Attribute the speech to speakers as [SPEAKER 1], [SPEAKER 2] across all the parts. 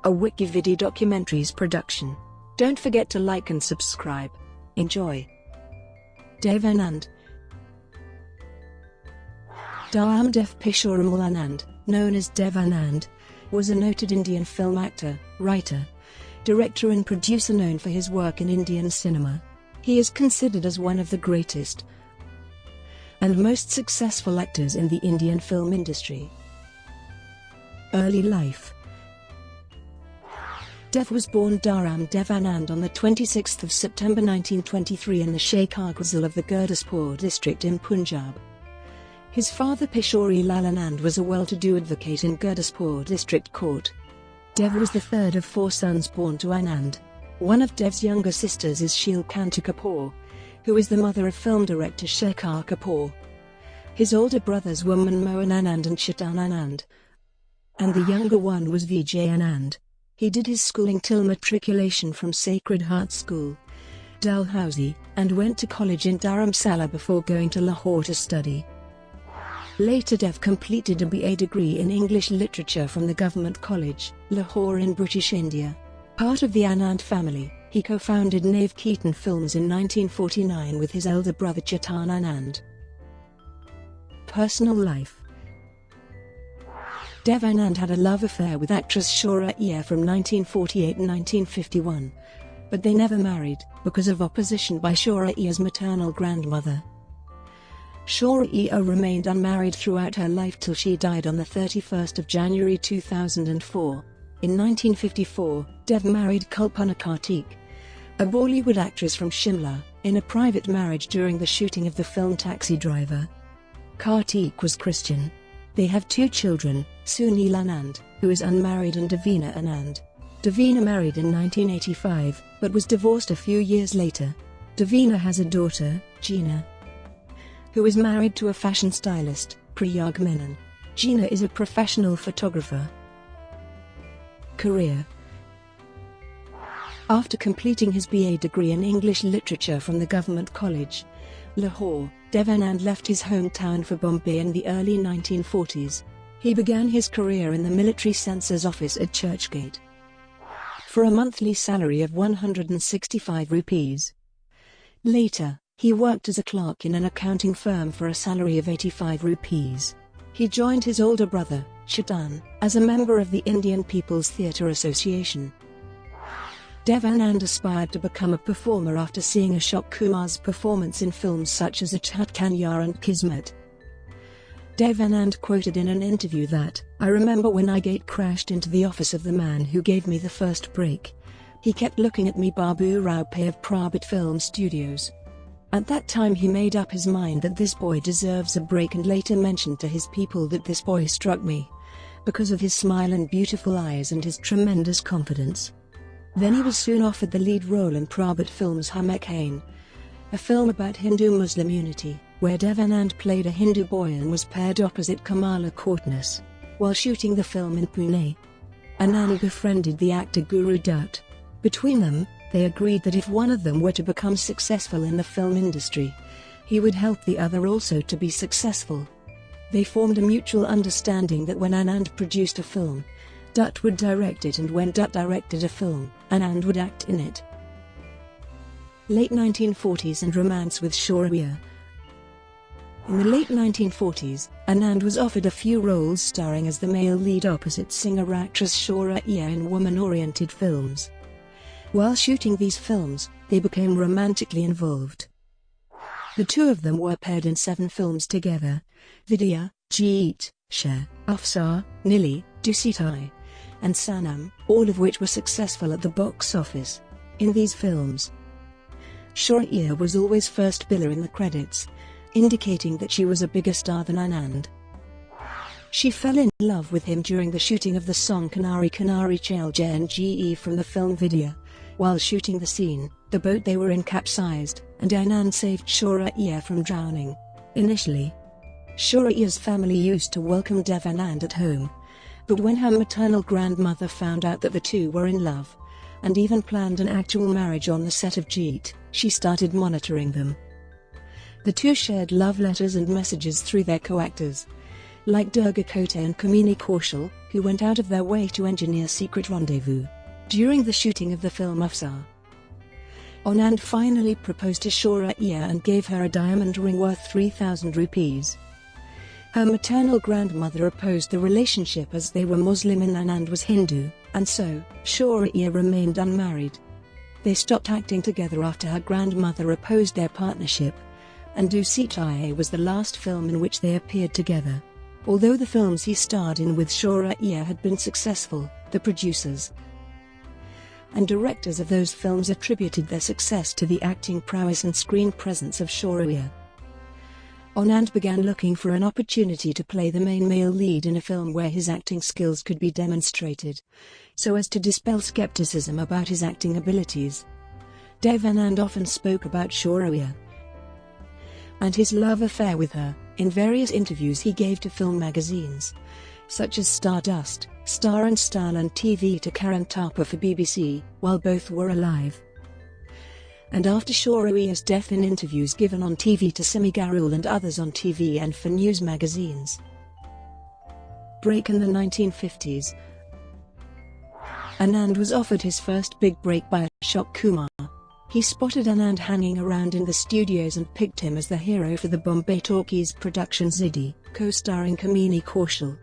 [SPEAKER 1] a WikiVidi documentaries production. Don't forget to like and subscribe. Enjoy. Dev Anand. Dharamdev Pishorimal Anand, known as Dev Anand, was a noted Indian film actor, writer, director and producer known for his work in Indian cinema. He is considered as one of the greatest and most successful actors in the Indian film industry. Early life. Dev was born Dharamdev Anand on the 26th of September 1923 in the Shekhar Ghazal of the Gurdaspur district in Punjab. His father Pishorimal Anand was a well-to-do advocate in Gurdaspur district court. Dev was the third of four sons born to Anand. One of Dev's younger sisters is Sheelkanta Kapoor, who is the mother of film director Shekhar Kapoor. His older brothers were Manmohan Anand and Chetan Anand, and the younger one was Vijay Anand. He did his schooling till matriculation from Sacred Heart School, Dalhousie, and went to college in Dharamsala before going to Lahore to study. Later Dev completed a BA degree in English literature from the Government College, Lahore in British India. Part of the Anand family, he co-founded Nave Keaton Films in 1949 with his elder brother Chetan Anand. Personal life. Dev Anand had a love affair with actress Suraiya from 1948 and 1951, but they never married, because of opposition by Suraiya's maternal grandmother. Suraiya remained unmarried throughout her life till she died on the 31st of January 2004. In 1954, Dev married Kalpana Kartik, a Bollywood actress from Shimla, in a private marriage during the shooting of the film Taxi Driver. Kartik was Christian. They have two children, Sunil Anand, who is unmarried, and Davina Anand. Davina married in 1985, but was divorced a few years later. Davina has a daughter, Gina, who is married to a fashion stylist, Priyag Menon. Gina is a professional photographer. Career. After completing his BA degree in English literature from the Government College, Lahore, Dev Anand left his hometown for Bombay in the early 1940s. He began his career in the military censor's office at Churchgate for a monthly salary of 165 rupees. Later, he worked as a clerk in an accounting firm for a salary of 85 rupees. He joined his older brother, Chetan, as a member of the Indian People's Theatre Association. Dev Anand aspired to become a performer after seeing Ashok Kumar's performance in films such as Achat Kanya and Kismet. Dev Anand quoted in an interview that, "I remember when I gate crashed into the office of the man who gave me the first break. He kept looking at me, Babu Rao Pay of Prabhat Film Studios. At that time he made up his mind that this boy deserves a break, and later mentioned to his people that this boy struck me because of his smile and beautiful eyes and his tremendous confidence." Then he was soon offered the lead role in Prabhat Films' Hum Ek Hain, a film about Hindu-Muslim unity, where Dev Anand played a Hindu boy and was paired opposite Kamala Courtness. While shooting the film in Pune, Anand befriended the actor Guru Dutt. Between them, they agreed that if one of them were to become successful in the film industry, he would help the other also to be successful. They formed a mutual understanding that when Anand produced a film, Dutt would direct it, and when Dutt directed a film, Anand would act in it. Late 1940s and romance with Suraiya. In the late 1940s, Anand was offered a few roles starring as the male lead opposite singer-actress Suraiya in woman-oriented films. While shooting these films, they became romantically involved. The two of them were paired in 7 films together: Vidya, Jeet, Sher, Afsar, Nili, Dusitai, and Sanam, all of which were successful at the box office. In these films, Suraiya was always first biller in the credits, indicating that she was a bigger star than Anand. She fell in love with him during the shooting of the song Kanari Kanari Chail Ge from the film Vidya. While shooting the scene, the boat they were in capsized, and Anand saved Suraiya from drowning. Initially, Suraiya's family used to welcome Dev Anand at home, but when her maternal grandmother found out that the two were in love, and even planned an actual marriage on the set of Jeet, she started monitoring them. The two shared love letters and messages through their co-actors, like Durga Kote and Kamini Kaushal, who went out of their way to engineer secret rendezvous. During the shooting of the film Afsar, Anand finally proposed to Suraiya and gave her a diamond ring worth 3,000 rupees. Her maternal grandmother opposed the relationship as they were Muslim and Anand was Hindu, and so, Suraiya remained unmarried. They stopped acting together after her grandmother opposed their partnership, and Do Sitaye was the last film in which they appeared together. Although the films he starred in with Suraiya had been successful, the producers and directors of those films attributed their success to the acting prowess and screen presence of Suraiya. Anand began looking for an opportunity to play the main male lead in a film where his acting skills could be demonstrated, so as to dispel skepticism about his acting abilities. Dev Anand often spoke about Suraiya and his love affair with her, in various interviews he gave to film magazines, such as Stardust, Star and Style and TV to Karan Thapa for BBC, while both were alive. And after Suraiya's death in interviews given on TV to Simi Garul and others on TV and for news magazines. Break in the 1950s. Anand was offered his first big break by Ashok Kumar. He spotted Anand hanging around in the studios and picked him as the hero for the Bombay Talkies production Ziddi, co-starring Kamini Kaushal,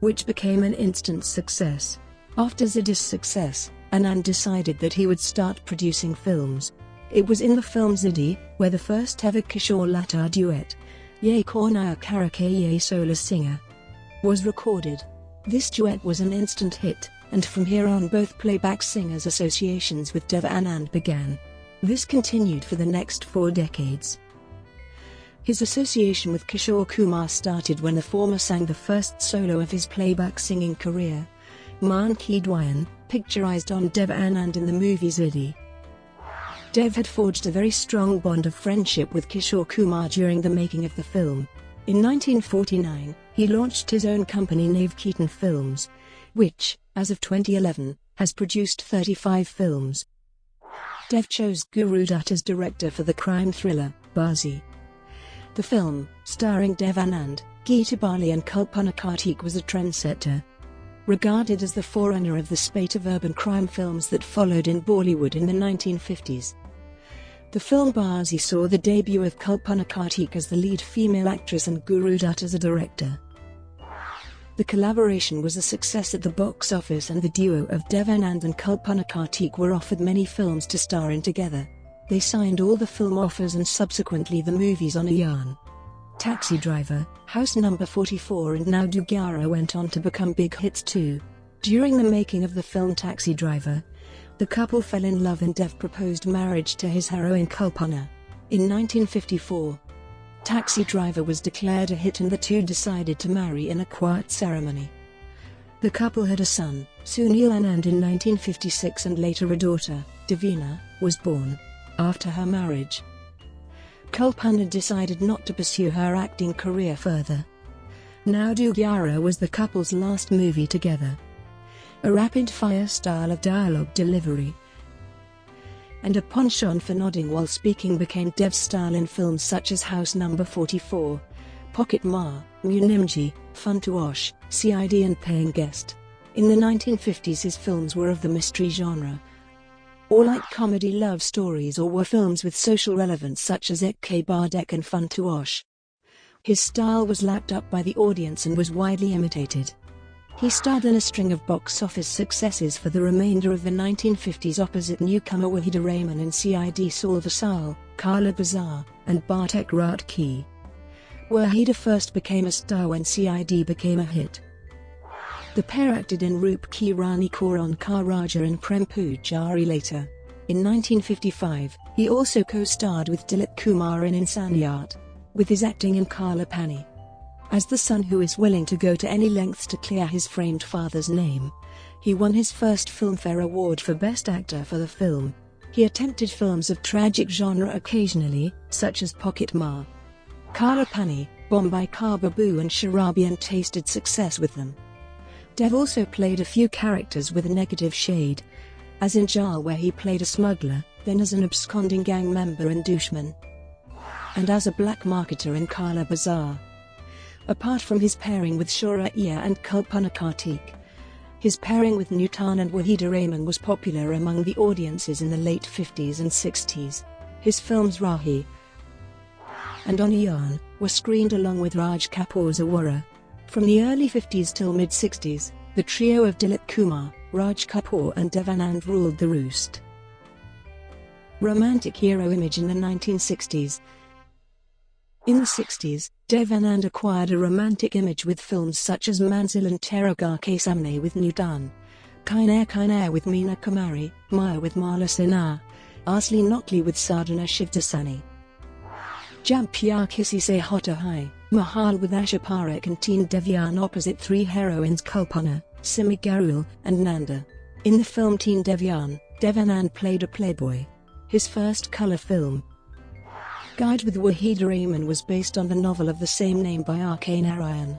[SPEAKER 1] which became an instant success. After Ziddi's success, Anand decided that he would start producing films. It was in the film Ziddi, where the first ever Kishore Lata duet, Ye Kaun Aaya Karake Ye Sola Singer, was recorded. This duet was an instant hit, and from here on both playback singers' associations with Dev Anand began. This continued for the next 4 decades. His association with Kishore Kumar started when the former sang the first solo of his playback singing career, Maan Ki Dwayan, picturized on Dev Anand in the movie Ziddi. Dev had forged a very strong bond of friendship with Kishore Kumar during the making of the film. In 1949, he launched his own company Nave Keaton Films, which, as of 2011, has produced 35 films. Dev chose Guru Dutt as director for the crime thriller, Baazi. The film, starring Dev Anand, Geeta Bali and Kalpana Kartik, was a trendsetter, regarded as the forerunner of the spate of urban crime films that followed in Bollywood in the 1950s. The film Baazi saw the debut of Kalpana Kartik as the lead female actress and Guru Dutt as a director. The collaboration was a success at the box office, and the duo of Dev Anand and Kalpana Kartik were offered many films to star in together. They signed all the film offers and subsequently the movies on a yarn. Taxi Driver, House Number 44 and Now Dugyara went on to become big hits too. During the making of the film Taxi Driver, the couple fell in love and Dev proposed marriage to his heroine Kalpana. In 1954, Taxi Driver was declared a hit and the two decided to marry in a quiet ceremony. The couple had a son, Sunil Anand, in 1956 and later a daughter, Davina, was born. After her marriage, Kalpana decided not to pursue her acting career further. Now Dugyara was the couple's last movie together. A rapid-fire style of dialogue delivery and a penchant for nodding while speaking became Dev's style in films such as House Number 44, Pocket Mar, Munimji, Fun to Wash, CID and Paying Guest. In the 1950s his films were of the mystery genre, or like comedy love stories, or were films with social relevance such as Ek Ke Baad Ek and Fun to Wash. His style was lapped up by the audience and was widely imitated. He starred in a string of box office successes for the remainder of the 1950s opposite newcomer Wahida Rahman in CID Saul Vasal, Kala Bazaar, and Bartek Rat Ki. Wahida first became a star when CID became a hit. The pair acted in Roop Ki Rani Kauron Ka Raja and Prem Pujari later. In 1955, he also co-starred with Dilip Kumar in Insaniyat, with his acting in Kala Pani. As the son who is willing to go to any lengths to clear his framed father's name, he won his first Filmfare Award for Best Actor for the film. He attempted films of tragic genre occasionally, such as Pocket Mar, Kala Pani, Bombay Ka Babu and Sharabi, and tasted success with them. Dev also played a few characters with a negative shade, as in Jal where he played a smuggler, then as an absconding gang member in Dushman, and as a black marketer in Kala Bazaar. Apart from his pairing with Suraiya and Kalpana Kartik, his pairing with Nutan and Wahida Rahman was popular among the audiences in the late 50s and 60s. His films Rahi and Aniyan were screened along with Raj Kapoor's Awara. From the early 50s till mid-60s, the trio of Dilip Kumar, Raj Kapoor and Dev Anand ruled the roost. Romantic hero image in the 1960s. In the 60s, Dev Anand acquired a romantic image with films such as Manzil and Teragar Ke Samne with Nutan, Kainair with Meena Kumari, Maya with Mala Sinha, Asli Nokli with Sadhana Shivdasani, Jab Pyar Kisi Se Hota Hai, Mahal with Asha Parekh and Teen Devyan opposite three heroines Kalpana, Simi Garul, and Nanda. In the film Teen Devyan, Dev Anand played a playboy. His first colour film, Guide with Wahida Rahman, was based on the novel of the same name by R.K. Narayan.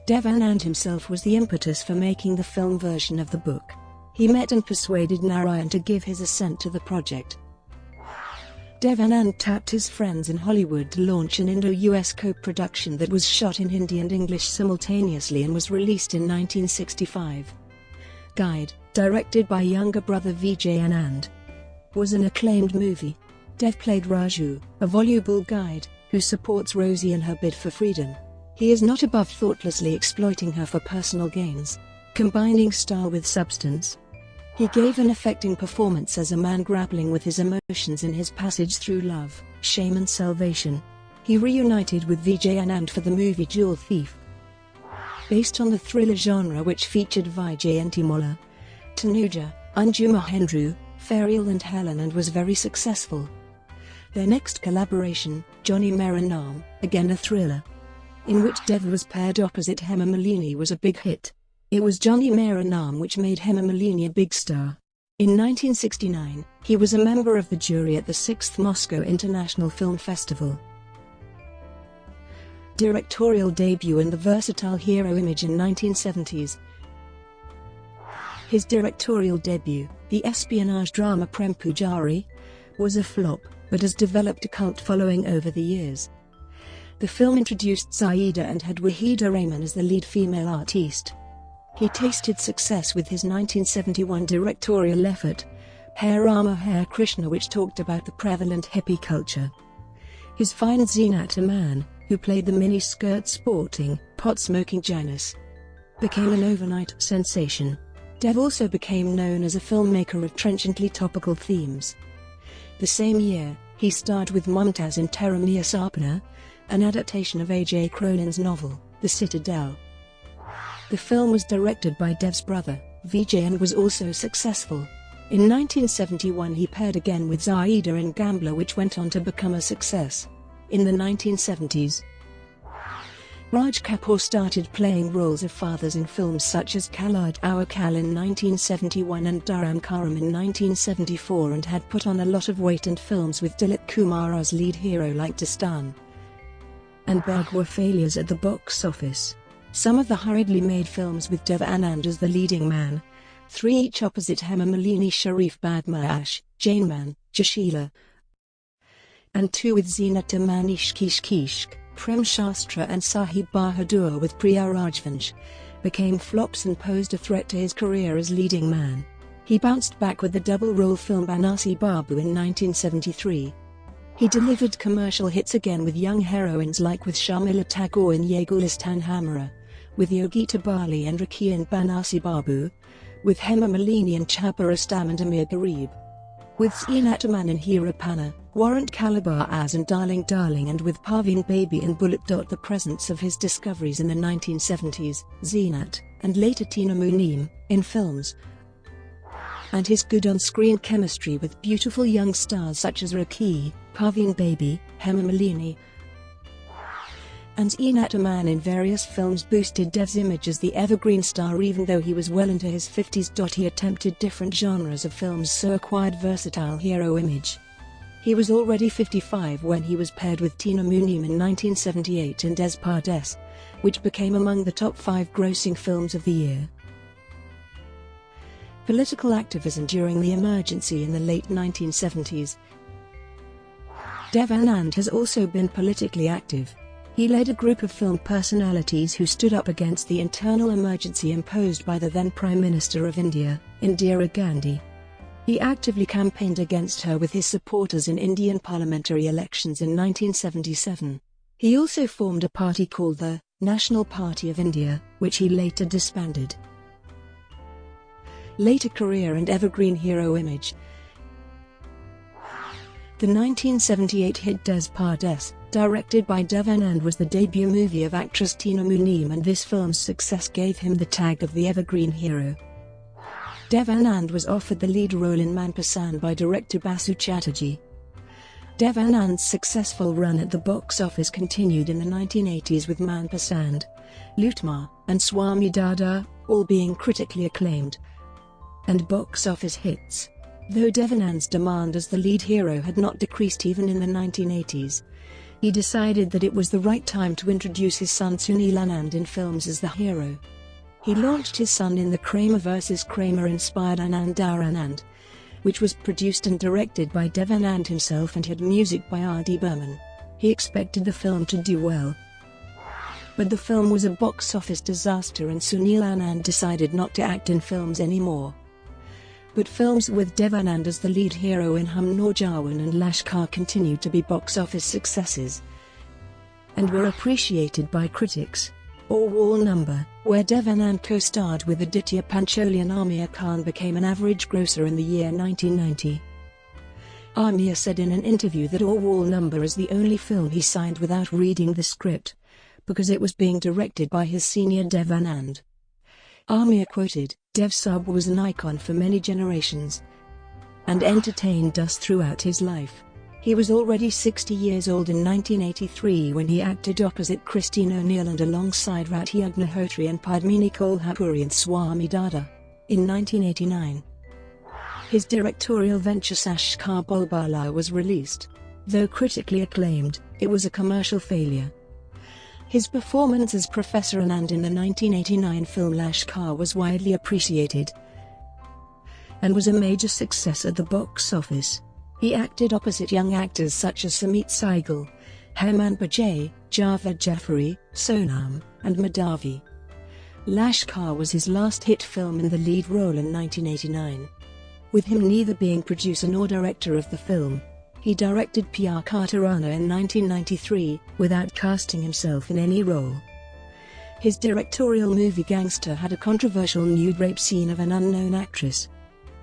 [SPEAKER 1] Dev Anand himself was the impetus for making the film version of the book. He met and persuaded Narayan to give his assent to the project. Dev Anand tapped his friends in Hollywood to launch an Indo-US co-production that was shot in Hindi and English simultaneously and was released in 1965. Guide, directed by younger brother Vijay Anand, was an acclaimed movie. Dev played Raju, a voluble guide, who supports Rosie in her bid for freedom. He is not above thoughtlessly exploiting her for personal gains, combining style with substance. He gave an affecting performance as a man grappling with his emotions in his passage through love, shame and salvation. He reunited with Vijay Anand for the movie Jewel Thief. Based on the thriller genre which featured Vijay Mola, Tanuja, Anju Mahendru, Ferial and Helen, and was very successful. Their next collaboration, Johnny Mera Naam, again a thriller, in which Dev was paired opposite Hema Malini, was a big hit. It was Johnny Mera Naam which made Hema Malini a big star. In 1969, he was a member of the jury at the 6th Moscow International Film Festival. Directorial debut and the versatile hero image in 1970s. His directorial debut, the espionage drama Prem Pujari, was a flop, but has developed a cult following over the years. The film introduced Zaida and had Wahida Rahman as the lead female artiste. He tasted success with his 1971 directorial effort, Hare Rama Hare Krishna, which talked about the prevalent hippie culture. His fine Zeenat Aman, who played the mini-skirt sporting, pot-smoking Janus, became an overnight sensation. Dev also became known as a filmmaker of trenchantly topical themes. The same year, he starred with Mumtaz in Tera Miya Sapna, an adaptation of A.J. Cronin's novel, The Citadel. The film was directed by Dev's brother, Vijay, and was also successful. In 1971 he paired again with Zaida in Gambler, which went on to become a success. In the 1970s, Raj Kapoor started playing roles of fathers in films such as Kalad Aur Kal in 1971 and Dharam Karam in 1974, and had put on a lot of weight in films with Dilip Kumar as lead hero like Dastan and Bug were failures at the box office. Some of the hurriedly made films with Dev Anand as the leading man, 3 each opposite Hema Malini, Sharif Badmash, Jainman, Jashila, and 2 with Zeenat Aman, Ishq Ishq Ishq, Prem Shastra and Sahib Bahadur with Priya Rajvansh, became flops and posed a threat to his career as leading man. He bounced back with the double-role film Banasi Babu in 1973. He delivered commercial hits again with young heroines like with Sharmila Tagore in Ye Gulistan Hamara, with Yogita Bali and Rakhi in Banasi Babu, with Hema Malini in Chhapa Rustam and Amir Garib, with Zeenat Aman in Hera Panna, Warrant Caliber as and Darling Darling, and with Parveen Baby in Bullet. The presence of his discoveries in the 1970s, Zeenat, and later Tina Muneem, in films, and his good on-screen chemistry with beautiful young stars such as Rakhi, Parveen Baby, Hema Malini, and Zeenat Aman in various films boosted Dev's image as the evergreen star even though he was well into his 50s. He attempted different genres of films, so acquired versatile hero image. He was already 55 when he was paired with Tina Muneem in 1978 in Des Pardes, which became among the top 5 grossing films of the year. Political activism during the emergency in the late 1970s. Dev Anand has also been politically active. He led a group of film personalities who stood up against the internal emergency imposed by the then Prime Minister of India, Indira Gandhi. He actively campaigned against her with his supporters in Indian parliamentary elections in 1977. He also formed a party called the National Party of India, which he later disbanded. Later career and evergreen hero image. The 1978 hit Des Pardes, directed by Dev Anand, was the debut movie of actress Tina Muneem, and this film's success gave him the tag of the evergreen hero. Dev Anand was offered the lead role in Manpasand by director Basu Chatterjee. Dev Anand's successful run at the box office continued in the 1980s with Manpasand, Lutma, and Swami Dada, all being critically acclaimed and box office hits. Though Dev Anand's demand as the lead hero had not decreased even in the 1980s, he decided that it was the right time to introduce his son Sunil Anand in films as the hero. He launched his son in the Kramer vs. Kramer-inspired Anandar Anand, which was produced and directed by Dev Anand himself and had music by R.D. Burman. He expected the film to do well, but the film was a box office disaster and Sunil Anand decided not to act in films anymore. But films with Dev Anand as the lead hero in Hum Naujawan and Lashkar continued to be box office successes and were appreciated by critics. Or Wall Number, where Dev Anand co-starred with Aditya Pancholi and Amir Khan, became an average grosser in the year 1990. Amir said in an interview that Or Wall Number is the only film he signed without reading the script, because it was being directed by his senior Dev Anand. Amir quoted, "Dev Sab was an icon for many generations and entertained us throughout his life. He was already 60 years old in 1983 when he acted opposite Christine O'Neill and alongside Rati Agnihotri and Padmini Kolhapuri in Swami Dada. In 1989, his directorial venture Sashkar Bolbala was released. Though critically acclaimed, it was a commercial failure. His performance as Professor Anand in the 1989 film Lashkar was widely appreciated and was a major success at the box office. He acted opposite young actors such as Samit Saigal, Hemant Bajaj, Javed Jafari, Sonam, and Madhavi. Lashkar was his last hit film in the lead role in 1989. With him neither being producer nor director of the film, he directed Pyar Kartarana in 1993, without casting himself in any role. His directorial movie Gangster had a controversial nude rape scene of an unknown actress.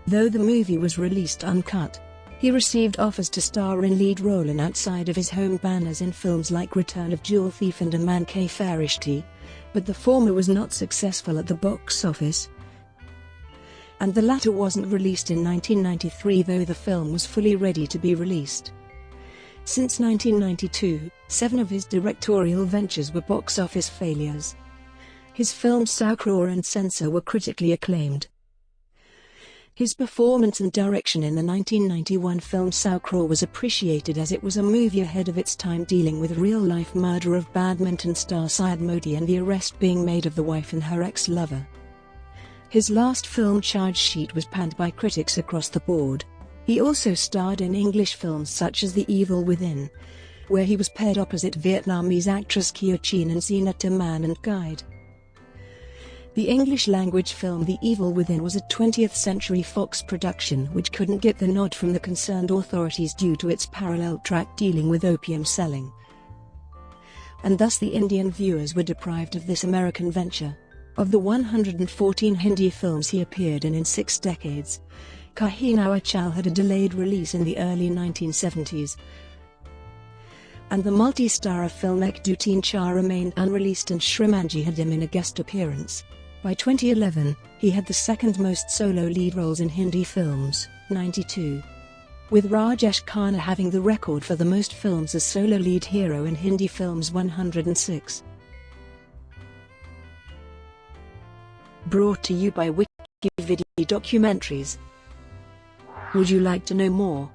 [SPEAKER 1] Though the movie was released uncut, he received offers to star in lead role and outside of his home banners in films like Return of Jewel Thief and A Man Ke Farishti, but the former was not successful at the box office, and the latter wasn't released in 1993, though the film was fully ready to be released. Since 1992, 7 of his directorial ventures were box office failures. His films Saukror and Censor were critically acclaimed. His performance and direction in the 1991 film Saukror was appreciated as it was a movie ahead of its time, dealing with real-life murder of badminton star Syed Modi and the arrest being made of the wife and her ex-lover. His last film Charge Sheet was panned by critics across the board. He also starred in English films such as The Evil Within, where he was paired opposite Vietnamese actress Keo Chin and Zeenat Aman and Guide. The English-language film The Evil Within was a 20th Century Fox production which couldn't get the nod from the concerned authorities due to its parallel track dealing with opium selling, and thus the Indian viewers were deprived of this American venture. Of the 114 Hindi films he appeared in 6 decades, Kahi Nawa Chal had a delayed release in the early 1970s, and the multi-starrer film Ek Do Teen Char remained unreleased and Shrimanji had him in a guest appearance. By 2011, he had the second most solo lead roles in Hindi films, 92, with Rajesh Khanna having the record for the most films as solo lead hero in Hindi films, 106. Brought to you by WikiVidi Documentaries. Would you like to know more?